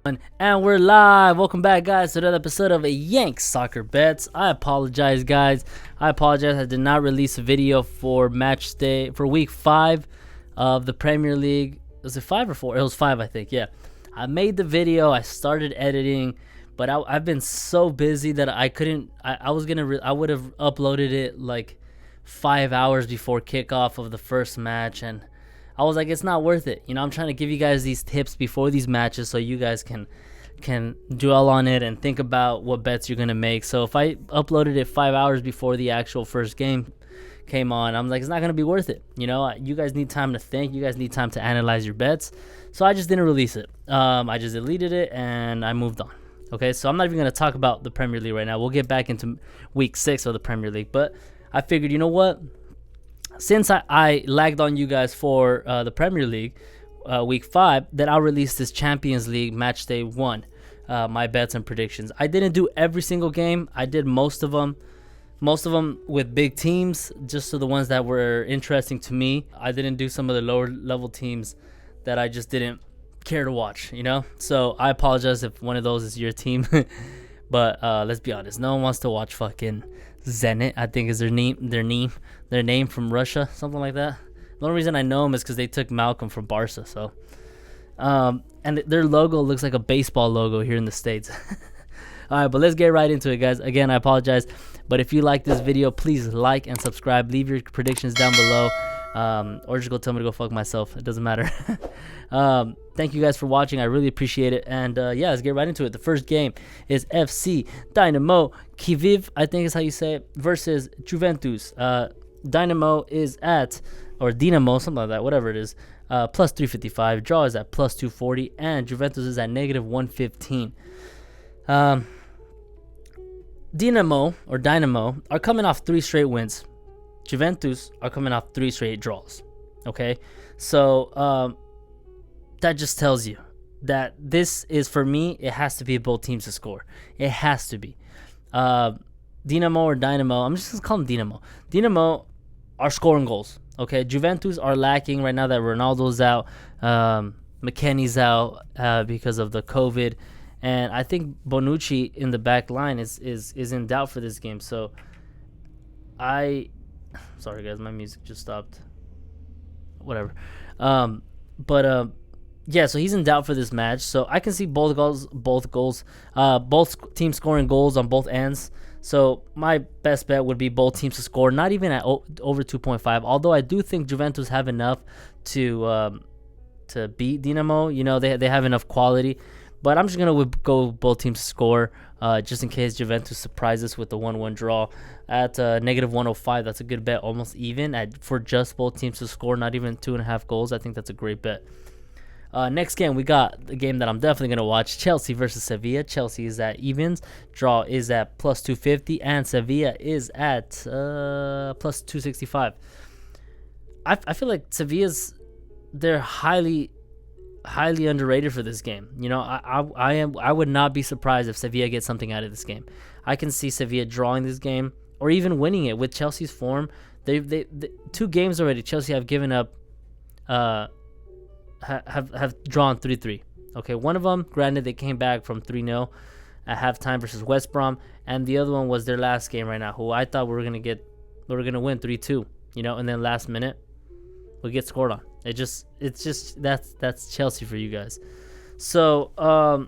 And we're live. Welcome back, guys, to another episode of Yank Soccer Bets. I apologize, guys. I did not release a video for match day for week 5 of the Premier League. Was it 5 or 4? It was 5, I think. Yeah, I made the video. I started editing, but I've been so busy that I couldn't. I would have uploaded it like 5 hours before kickoff of the first match, and I was like, it's not worth it. I'm trying to give you guys these tips before these matches so you guys can dwell on it and think about what bets you're going to make. So if I uploaded it 5 hours before the actual first game came on, I'm like, it's not going to be worth it. You guys need time to think. You guys need time to analyze your bets. So I just didn't release it. I just deleted it and I moved on. Okay, so I'm not even going to talk about the Premier League right now. We'll get back into week 6 of the Premier League. But I figured, you know what? Since I lagged on you guys for the Premier League week 5, that I'll release this Champions League match day 1, my bets and predictions. I didn't do every single game. I did most of them with big teams, just so the ones that were interesting to me. I didn't do some of the lower level teams that I just didn't care to watch, So I apologize if one of those is your team. But let's be honest, no one wants to watch fucking Zenit, I think is their name from Russia, something like that. The only reason I know them is because they took Malcolm from Barca. So, and their logo looks like a baseball logo here in the States. All right, but let's get right into it, guys. Again, I apologize, but if you like this video, please like and subscribe. Leave your predictions down below, or just go tell me to go fuck myself. It doesn't matter. Thank you guys for watching. I really appreciate it. And yeah, let's get right into it. The first game is FC Dynamo Kyviv, I think is how you say it, versus Juventus. Dynamo is at, or Dynamo, something like that, whatever it is, plus 355. Draw is at plus 240, and Juventus is at negative 115. Dynamo are coming off 3 straight wins. Juventus are coming off 3 straight draws. Okay, so that just tells you that this is, for me, it has to be both teams to score. It has to be. Dynamo, I'm just going to call them Dynamo. Dynamo are scoring goals. Okay, Juventus are lacking right now that Ronaldo's out. McKennie's out because of the COVID. And I think Bonucci in the back line is in doubt for this game. So sorry guys, my music just stopped. Whatever. Yeah, so he's in doubt for this match. So I can see both teams scoring goals on both ends. So my best bet would be both teams to score, not even at over 2.5. Although I do think Juventus have enough to beat Dynamo. They have enough quality. But I'm just going to go both teams to score, just in case Juventus surprises with the 1-1 draw. At negative 105, that's a good bet, almost even for just both teams to score, not even 2.5 goals. I think that's a great bet. Next game, we got the game that I'm definitely going to watch, Chelsea versus Sevilla. Chelsea is at evens. Draw is at plus 250, and Sevilla is at plus 265. I feel like they're highly underrated for this game. I would not be surprised if Sevilla gets something out of this game. I can see Sevilla drawing this game or even winning it with Chelsea's form. They 2 games already. Chelsea have given up, have drawn 3-3. Okay, one of them, granted, they came back from 3-0 at halftime versus West Brom, and the other one was their last game right now, who I thought we were gonna win 3-2. And then last minute we get scored on. It's just that's Chelsea for you guys. So I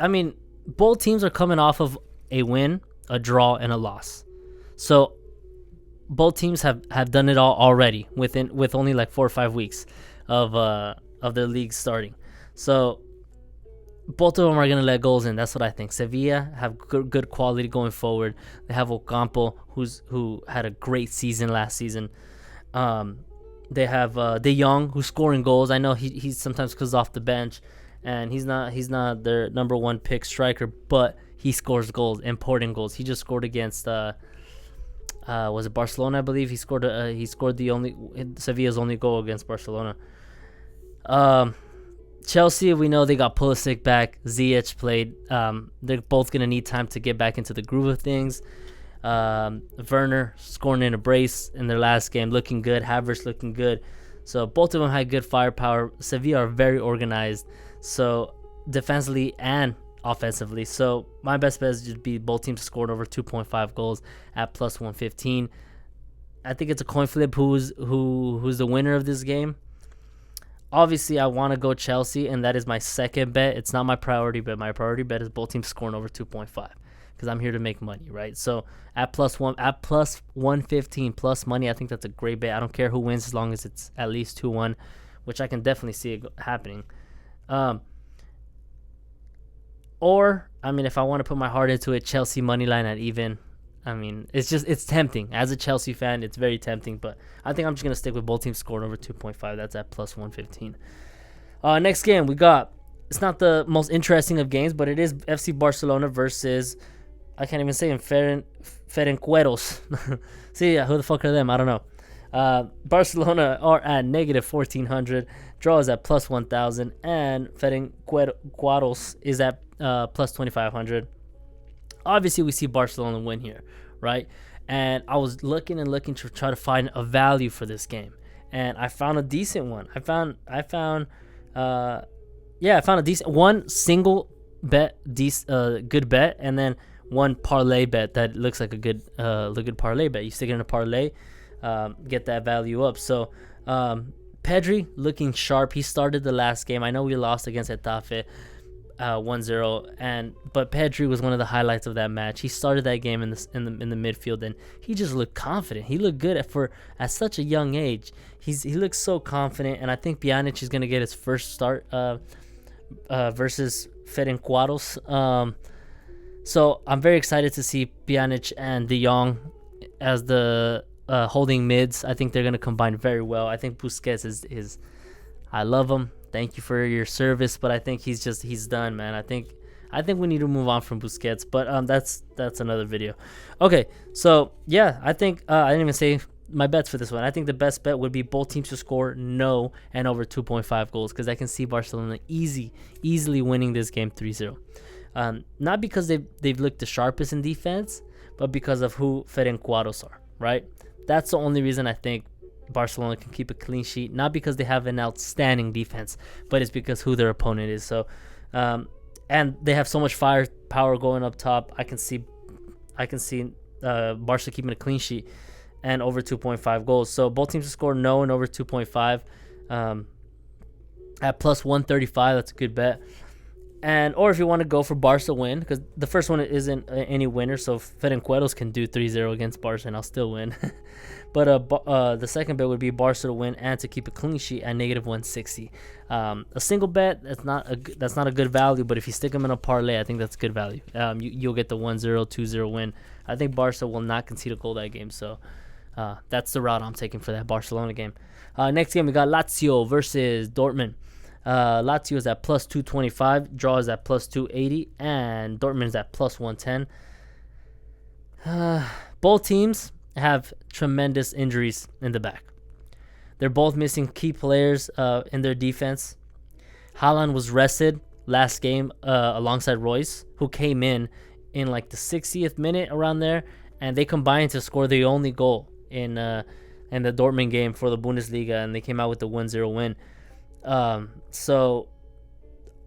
mean, both teams are coming off of a win, a draw, and a loss. So both teams have done it all already with only like 4 or 5 weeks of their league starting. So both of them are going to let goals in. That's what I think. Sevilla have good quality going forward. They have Ocampo, who had a great season last season. They have De Jong, who's scoring goals. I know he sometimes comes off the bench, and he's not their number 1 pick striker, but he scores goals, important goals. He just scored against was it Barcelona? I believe he scored Sevilla's only goal against Barcelona. Chelsea, we know they got Pulisic back. Ziyech played. They're both gonna need time to get back into the groove of things. Werner scoring in a brace in their last game, looking good. Havertz looking good. So both of them had good firepower. Sevilla are very organized, so defensively and offensively. So my best bet is just be both teams scored over 2.5 goals at plus 115. I think it's a coin flip who's the winner of this game. Obviously, I want to go Chelsea, and that is my second bet. It's not my priority bet. My priority bet is both teams scoring over 2.5 because I'm here to make money, right? So at plus 115 plus money, I think that's a great bet. I don't care who wins as long as it's at least 2-1, which I can definitely see it happening. Or, I mean, if I want to put my heart into it, Chelsea money line at even. I mean, it's tempting. As a Chelsea fan, it's very tempting, but I think I'm just going to stick with both teams scoring over 2.5. That's at plus 115. Next game, we got, it's not the most interesting of games, but it is FC Barcelona versus, I can't even say him, Ferencvaros. See, yeah, who the fuck are them? I don't know. Barcelona are at negative 1,400. Draw is at plus 1,000. And Ferencvaros is at plus 2,500. Obviously, we see Barcelona win here, right? And I was looking to try to find a value for this game, and I found a decent one. I found a decent one single bet, good bet, and then one parlay bet that looks like a good parlay bet. You stick it in a parlay, get that value up. So Pedri looking sharp. He started the last game. I know we lost against Getafe 1-0, but Pedri was one of the highlights of that match. He started that game in the midfield, and he just looked confident. He looked good at such a young age. He looks so confident, and I think Pjanic is going to get his first start versus Ferencvaros. So I'm very excited to see Pjanic and De Jong as the holding mids. I think they're going to combine very well. I think Busquets is I love him. Thank you for your service, but I think he's done, man. I think we need to move on from Busquets, but that's another video. Okay, so yeah, I think I didn't even say my bets for this one. I think the best bet would be both teams to score no and over 2.5 goals, because I can see Barcelona easily winning this game 3-0. Not because they've looked the sharpest in defense, but because of who Ferencvaros are, right? That's the only reason I think Barcelona can keep a clean sheet, not because they have an outstanding defense, but it's because who their opponent is. So, and they have so much firepower going up top. I can see Barca keeping a clean sheet and over 2.5 goals. So both teams to score no and over 2.5 at plus 135. That's a good bet. Or if you want to go for Barca win, because the first one isn't any winner, so Ferencvaros can do 3-0 against Barca and I'll still win. But the second bet would be Barca to win and to keep a clean sheet at negative 160. A single bet, that's not a good value, but if you stick them in a parlay, I think that's good value. You'll get the 1-0, 2-0 win. I think Barca will not concede a goal that game, so that's the route I'm taking for that Barcelona game. Next game, we got Lazio versus Dortmund. Lazio is at plus 225, draw is at plus 280, and Dortmund is at plus 110. Both teams have tremendous injuries in the back. They're both missing key players in their defense. Haaland was rested last game alongside Royce, who came in like the 60th minute around there, and they combined to score the only goal in the Dortmund game for the Bundesliga, and they came out with the 1-0 win. So,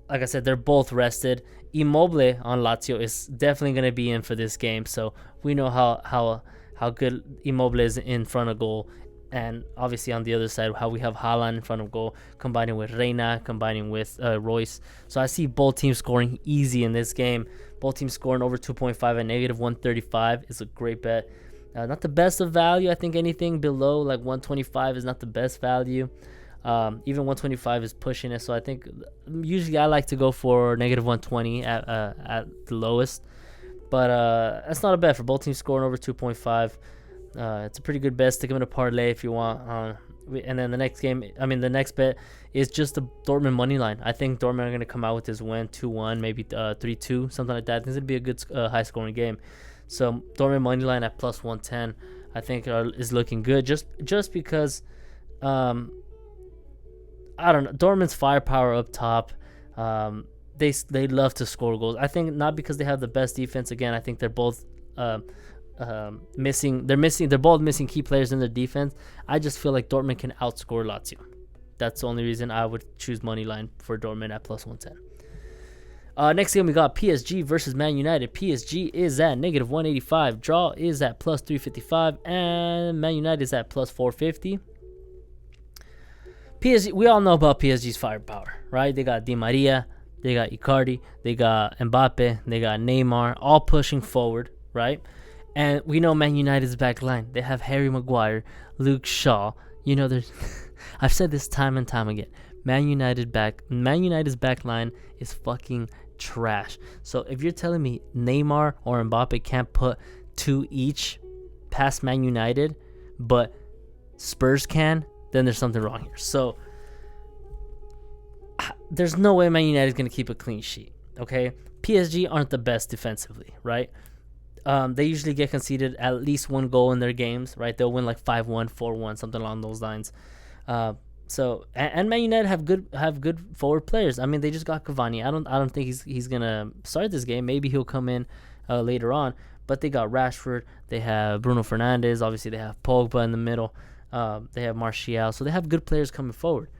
like I said, they're both rested. Immobile on Lazio is definitely going to be in for this game, so we know how good Immobile is in front of goal. And obviously on the other side, how we have Haaland in front of goal, combining with Reina, combining with Royce. So I see both teams scoring easy in this game. Both teams scoring over 2.5 at negative 135 is a great bet. Not the best of value. I think anything below like 125 is not the best value. Even 125 is pushing it. So I think usually I like to go for negative 120 at the lowest. But that's not a bet for both teams scoring over 2.5. It's a pretty good bet. Stick them in a parlay if you want. And then the next bet is just the Dortmund money line. I think Dortmund are going to come out with this win 2-1, maybe 3-2, something like that. I think it'd be a good high-scoring game. So Dortmund money line at plus 110, I think is looking good. Just because, I don't know, Dortmund's firepower up top. They love to score goals. I think not because they have the best defense. Again, I think they're both missing. They're both missing key players in their defense. I just feel like Dortmund can outscore Lazio. That's the only reason I would choose money line for Dortmund at plus 110. Next game we got PSG versus Man United. PSG is at negative 185. Draw is at plus 355, and Man United is at plus 450. PSG, we all know about PSG's firepower, right? They got Di Maria, they got Icardi, they got Mbappe, they got Neymar, all pushing forward, right? And we know Man United's back line. They have Harry Maguire, Luke Shaw. You know, there's I've said this time and time again. Man United's back line is fucking trash. So if you're telling me Neymar or Mbappe can't put 2 each past Man United, but Spurs can, then there's something wrong here. So there's no way Man United is going to keep a clean sheet, okay? PSG aren't the best defensively, right? They usually get conceded at least 1 goal in their games, right? They'll win like 5-1, 4-1, something along those lines. So Man United have good forward players. I mean, they just got Cavani. I don't think he's gonna start this game. Maybe he'll come in later on. But they got Rashford. They have Bruno Fernandes. Obviously, they have Pogba in the middle. They have Martial. So they have good players coming forward.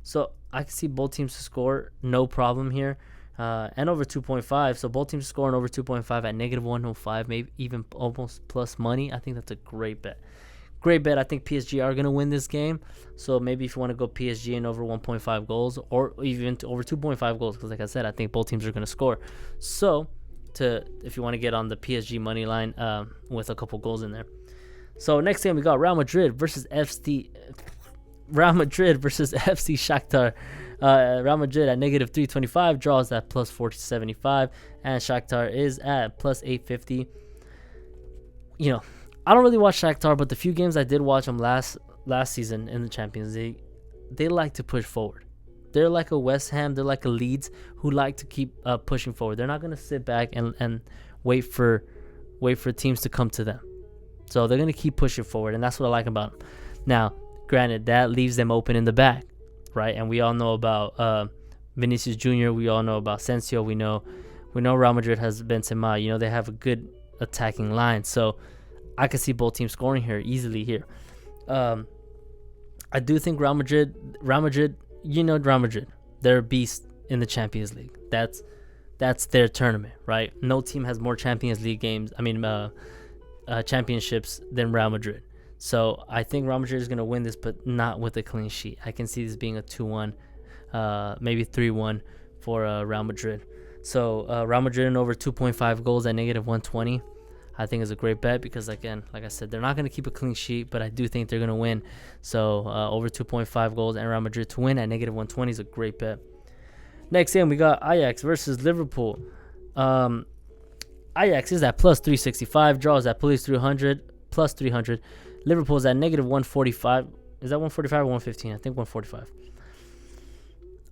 So I can see both teams to score, no problem here. And over 2.5. So both teams scoring over 2.5 at negative 105, maybe even almost plus money. I think that's a great bet. Great bet. I think PSG are going to win this game. So maybe if you want to go PSG and over 1.5 goals or even over 2.5 goals, because like I said, I think both teams are going to score. So if you want to get on the PSG money line with a couple goals in there. So next game we got Real Madrid versus FC Shahktar. Real Madrid at negative 325, draws at plus 475, and Shahktar is at plus 850. You know, I don't really watch Shahktar, but the few games I did watch them last season in the Champions League, they like to push forward. They're like a West Ham, they're like a Leeds who like to keep pushing forward. They're not going to sit back and wait for teams to come to them. So they're going to keep pushing forward, and that's what I like about them. Now, granted, that leaves them open in the back, right? And we all know about Vinicius Jr., we all know about Asensio, we know Real Madrid has Benzema. You know, they have a good attacking line. So I could see both teams scoring here easily here. I do think Real Madrid, you know, Real Madrid, they're a beast in the Champions League. That's their tournament, right? No team has more Champions League championships than Real Madrid. So I think Real Madrid is going to win this, but not with a clean sheet. I can see this being a 2-1, maybe 3-1 for Real Madrid. So Real Madrid and over 2.5 goals at negative 120. I think is a great bet because, again, like I said, they're not going to keep a clean sheet, but I do think they're going to win. So over 2.5 goals and Real Madrid to win at negative 120 is a great bet. Next game, we got Ajax versus Liverpool. Ajax is at plus 365, draws at plus 300. Liverpool's at negative 145. Is that 145 or 115? I think 145.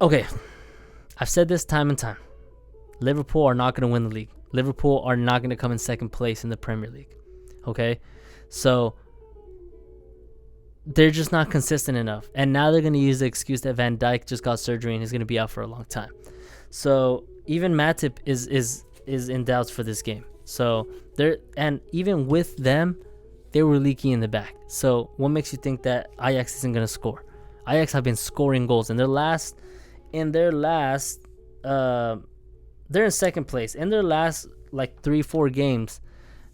Okay, I've said this time and time. Liverpool are not going to win the league. Liverpool are not going to come in second place in the Premier League. Okay? So they're just not consistent enough. And now they're going to use the excuse that Van Dijk just got surgery and he's going to be out for a long time. So even Matip is in doubts for this game. So and even with them, they were leaky in the back. So what makes you think that Ajax isn't going to score? Ajax have been scoring goals in their last they're in second place. In their last like 3-4 games,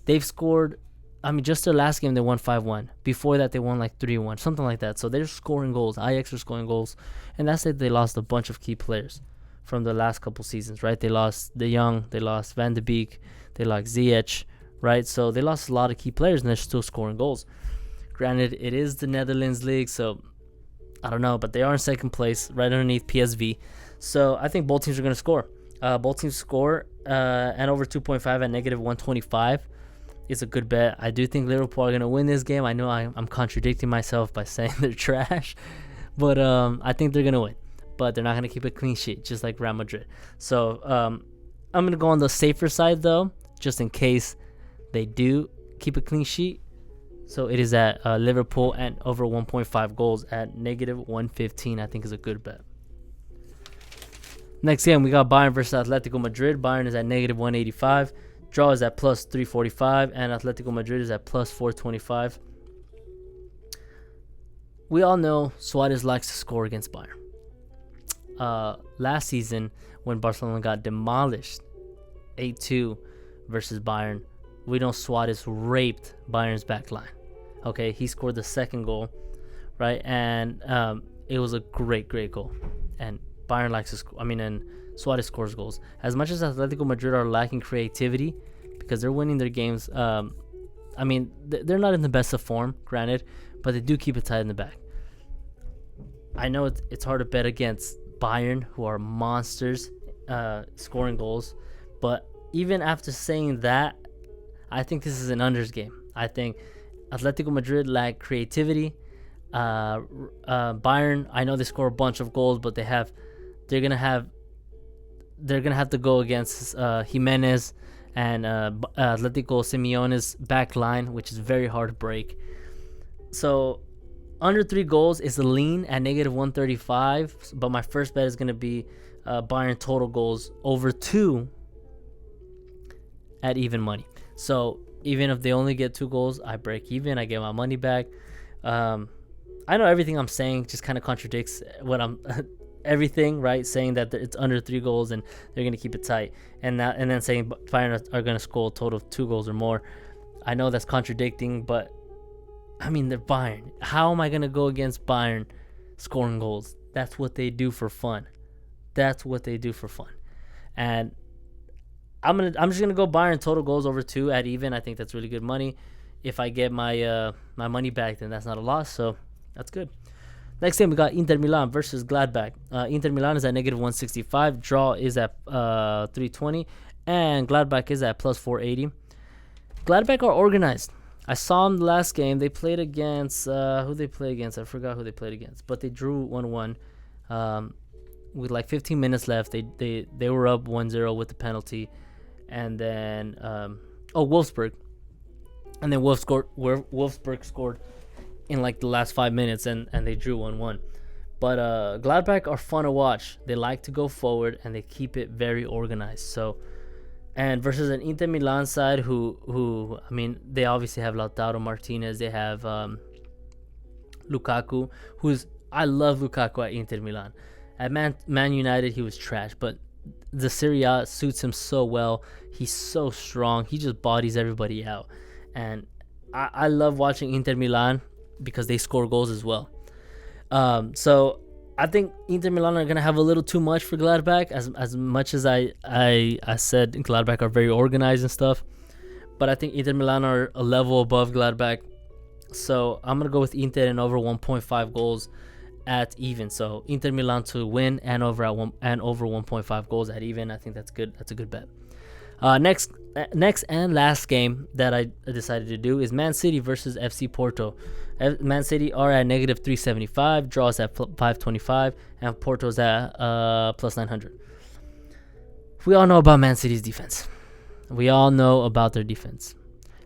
they've scored. I mean, just their last game they won 5-1. Before that, they won like 3-1, something like that. So they're scoring goals. Ajax are scoring goals, and that's it. They lost a bunch of key players from the last couple seasons, right? They lost De Jong, they lost Van de Beek, they lost Ziyech, right? So they lost a lot of key players, and they're still scoring goals. Granted, it is the Netherlands League, so I don't know, but they are in second place, right underneath PSV. So I think both teams are going to score. Both teams score, and over 2.5 at negative 125 is a good bet. I do think Liverpool are going to win this game. I know I'm contradicting myself by saying they're trash, but I think they're going to win. But they're not going to keep a clean sheet, just like Real Madrid. So I'm going to go on the safer side, though, just in case they do keep a clean sheet. So it is at Liverpool and over 1.5 goals at negative 115, I think is a good bet. Next game, we got Bayern versus Atletico Madrid. Bayern is at negative 185. Draw is at plus 345, and Atletico Madrid is at plus 425. We all know Suarez likes to score against Bayern. Last season, when Barcelona got demolished 8-2 versus Bayern, we know Suarez raped Bayern's back line. Okay, he scored the second goal, right? And it was a great goal. And Bayern likes to score. And Suarez scores goals. As much as Atletico Madrid are lacking creativity because they're winning their games, they're not in the best of form, granted, but they do keep it tight in the back. I know it's hard to bet against Bayern, who are monsters scoring goals, but even after saying that, I think this is an unders game. I think Atletico Madrid lack creativity. Bayern, I know they score a bunch of goals, but they're gonna have to go against Jimenez and Atletico Simeone's back line, which is very hard to break. So under 3 goals is a lean at negative 135, but my first bet is going to be Bayern total goals over 2 at even money. So even if they only get 2 goals, I break even. I get my money back. I know everything I'm saying just kind of contradicts what I'm everything, right? Saying that it's under 3 goals and they're going to keep it tight, and then saying Bayern are going to score a total of 2 goals or more. I know that's contradicting, but they're Bayern. How am I going to go against Bayern scoring goals? That's what they do for fun. And I'm just going to go Bayern total goals over 2 at even. I think that's really good money. If I get my money back, then that's not a loss, so that's good. Next game, we got Inter Milan versus Gladbach. Inter Milan is at negative 165. Draw is at 320. And Gladbach is at plus 480. Gladbach are organized. I saw them the last game. They played against who they played against. I forgot who they played against, but they drew 1-1 with like 15 minutes left. They were up 1-0 with the penalty, and then Wolfsburg, and then Wolfsburg scored in like the last 5 minutes, and they drew 1-1. But Gladbach are fun to watch. They like to go forward and they keep it very organized. So. And versus an Inter Milan side who they obviously have Lautaro Martinez. They have Lukaku, I love Lukaku at Inter Milan. At Man United, he was trash, but the Serie A suits him so well. He's so strong. He just bodies everybody out. And I love watching Inter Milan because they score goals as well. So I think Inter Milan are going to have a little too much for Gladbach, as much as I said Gladbach are very organized and stuff. But I think Inter Milan are a level above Gladbach. So I'm going to go with Inter and over 1.5 goals at even. So Inter Milan to win and over 1.5 goals at even. I think that's good. That's a good bet. Next and last game that I decided to do is Man City versus FC Porto. Man City are at negative 375, draws at 525, and Porto's at plus 900. We all know about Man City's defense. We all know about their defense.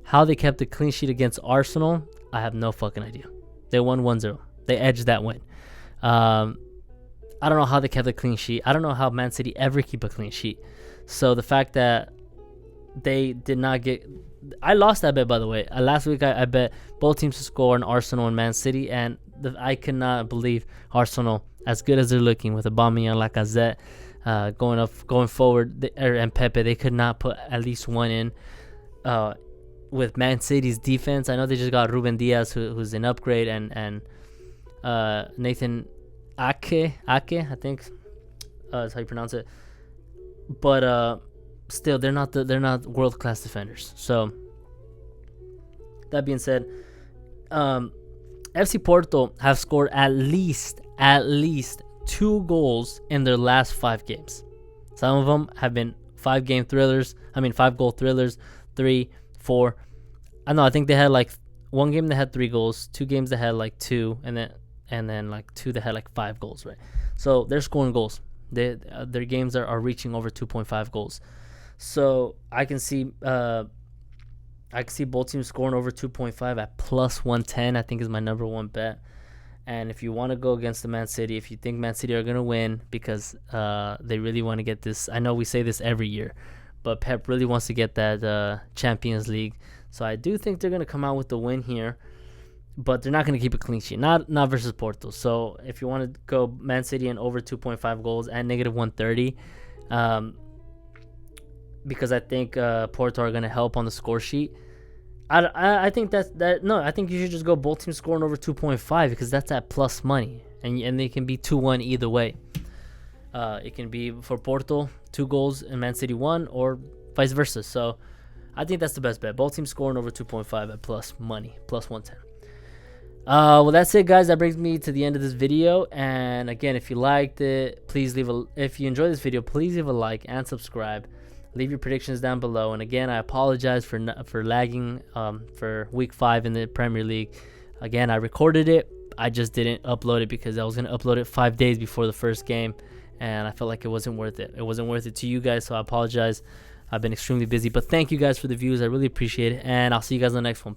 How they kept a clean sheet against Arsenal, I have no fucking idea. They won 1-0. They edged that win. I don't know how they kept a clean sheet. I don't know how Man City ever keep a clean sheet. So the fact that they did not get... I lost that bet, by the way. Last week, I bet both teams to score in Arsenal and Man City, and I cannot believe Arsenal, as good as they're looking with Aubameyang, Lacazette, going forward, and Pepe, they could not put at least one in. With Man City's defense, I know they just got Ruben Diaz, who's an upgrade, and Nathan Ake, I think that's how you pronounce it. But still, they're not world-class defenders. So that being said, FC Porto have scored at least 2 goals in their last 5 games. Some of them have been 5-goal thrillers, 3, 4. I think they had like 1 game that had 3 goals, 2 games that had like 2, and then like 2 that had like 5 goals, right? So they're scoring goals. Their games are reaching over 2.5 goals. So I can see both teams scoring over 2.5 at plus 110. I think is my number one bet. And if you want to go against the Man City, if you think Man City are going to win because they really want to get this, I know we say this every year, but Pep really wants to get that Champions League. So I do think they're going to come out with the win here, but they're not going to keep a clean sheet. Not versus Porto. So if you want to go Man City and over 2.5 goals and negative 130, because I think Porto are going to help on the score sheet. I think I think you should just go both teams scoring over 2.5 because that's at plus money, and they can be 2-1 either way. It can be for Porto 2 goals and Man City 1, or vice versa. So I think that's the best bet. Both teams scoring over 2.5 at plus money, plus 110. Well, that's it, guys. That brings me to the end of this video. And again, if you liked it, please if you enjoyed this video, please leave a like and subscribe. Leave your predictions down below. And again, I apologize for lagging for week 5 in the Premier League. Again, I recorded it. I just didn't upload it because I was going to upload it 5 days before the first game, and I felt like it wasn't worth it. It wasn't worth it to you guys, so I apologize. I've been extremely busy, but thank you guys for the views. I really appreciate it, and I'll see you guys on the next one.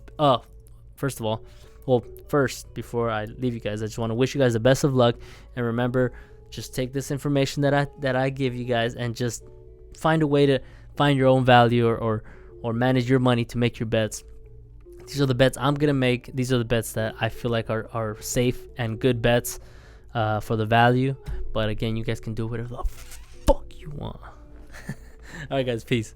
First, before I leave you guys, I just want to wish you guys the best of luck, and remember, just take this information that I give you guys and just find a way to find your own value or manage your money to make your bets. These are the bets I'm gonna make. These are the bets that I feel like are safe and good bets for the value. But again, you guys can do whatever the fuck you want. All right, guys, peace.